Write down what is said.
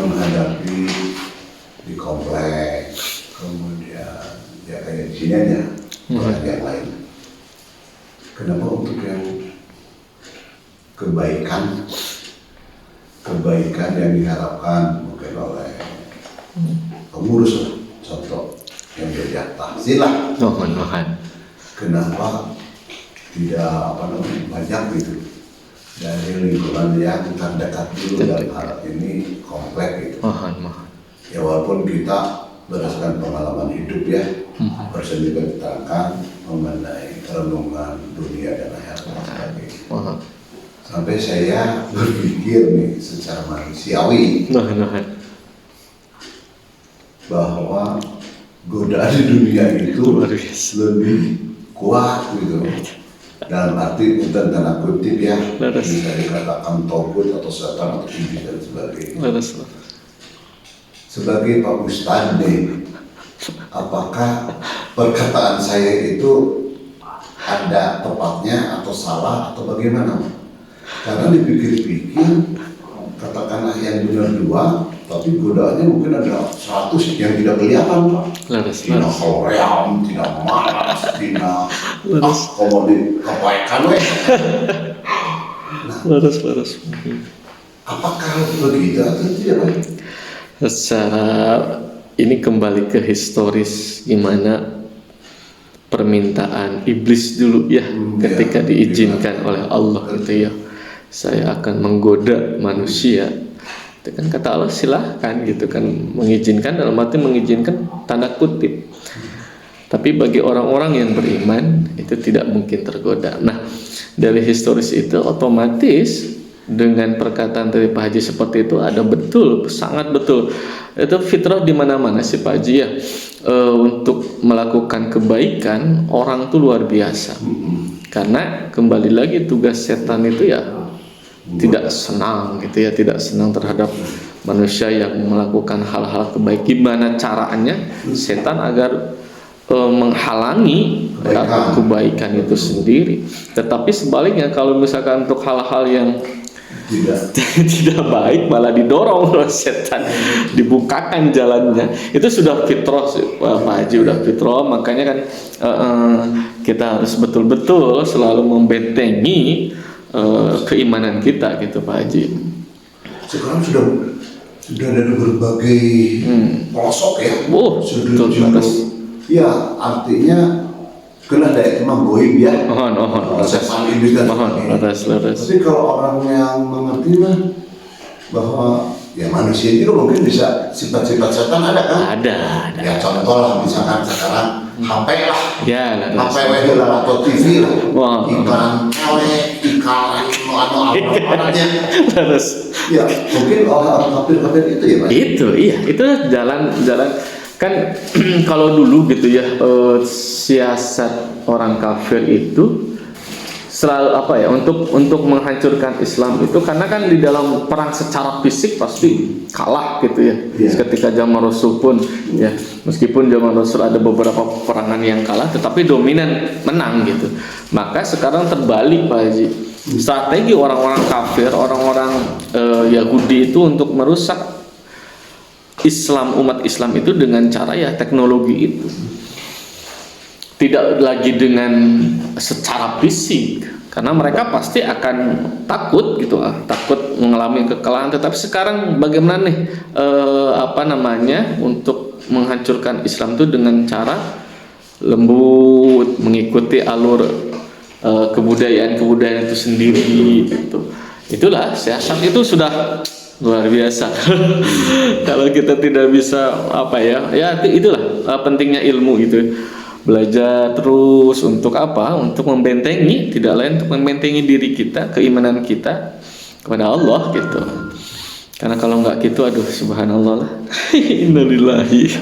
menghadapi di komplek, kemudian ya kayak di sini aja, orang yang lain. Kenapa untuk yang kebaikan yang diharapkan mungkin oleh pengurus lah, contoh yang diajak tahsil lah. Kenapa tidak banyak gitu dari lingkungan yang terdekat dulu dalam hal ini komplek gitu. Ya walaupun kita berdasarkan pengalaman hidup ya, Persen juga diterangkan mengenai renungan dunia dan akhirat dan sebagainya. Sampai saya berpikir nih secara manusiawi bahwa godaan di dunia itu lebih kuat gitu. Dalam arti bukan tanda kutip ya, bisa dikatakan togut atau setan atau iblis dan sebagainya. Sebagai Pak Ustadz nih, apakah perkataan saya itu ada tepatnya atau salah atau bagaimana? Karena dipikir-pikir, katakanlah yang benar 2, tapi godaannya mungkin ada 100 yang tidak kelihatan, Pak. Tidak koream, tidak malas, tidak komodit kebaikan, Laras. Apakah begitu atau tidak, Pak? Secara ini kembali ke historis gimana permintaan iblis dulu ya, ketika diizinkan oleh Allah gitu ya, saya akan menggoda manusia. Itu kan kata Allah silahkan gitu kan, mengizinkan dalam arti mengizinkan tanda kutip. Tapi bagi orang-orang yang beriman itu tidak mungkin tergoda. Nah, dari historis itu otomatis dengan perkataan dari Pak Haji seperti itu ada betul, sangat betul. Itu fitrah di mana-mana sih Pak Haji ya. Untuk melakukan kebaikan orang tuh luar biasa. Karena kembali lagi tugas setan itu ya tidak senang gitu ya, tidak senang terhadap manusia yang melakukan hal-hal kebaikan. Gimana caranya setan agar menghalangi kebaikan itu sendiri. Tetapi sebaliknya kalau misalkan untuk hal-hal yang tidak baik malah didorong oleh setan, dibukakan jalannya. Itu sudah fitrah Pak Haji, udah fitrah. Makanya kan kita harus betul-betul selalu membentengi keimanan kita gitu Pak Haji. Sekarang sudah ada berbagai pelosok ya. Sudut. Ya artinya kena daya emang goib ya. Setan iblis dan sebagainya. Tapi kalau orang yang mengerti mah bahwa ya manusia juga mungkin bisa sifat-sifat setan ada kan? Ada. Ya contoh lah misalkan sekarang HP lah. Ya, HP lah atau TV lah. Iklan iklan apa-apanya. Ya mungkin orang kafir itu ya Pak. Itu jalan kan kalau dulu gitu ya, siasat orang kafir itu selalu untuk menghancurkan Islam itu, karena kan di dalam perang secara fisik pasti kalah gitu ya. Ketika zaman Rasul pun ya, meskipun zaman Rasul ada beberapa peperangan yang kalah tetapi dominan menang gitu. Maka sekarang terbalik Pak Haji, strategi orang-orang kafir, orang-orang Yahudi itu untuk merusak Islam, umat Islam itu dengan cara ya teknologi itu. Tidak lagi dengan secara fisik, karena mereka pasti akan takut gitu, takut mengalami kekalahan. Tetapi sekarang bagaimana nih untuk menghancurkan Islam itu dengan cara lembut, mengikuti alur kebudayaan itu sendiri gitu. Itulah siasat itu sudah luar biasa. Kalau kita tidak bisa itulah pentingnya ilmu gitu. Belajar terus untuk untuk membentengi, tidak lain untuk membentengi diri kita, keimanan kita kepada Allah gitu. Karena kalau nggak gitu, aduh subhanallah lah. Innalillahi.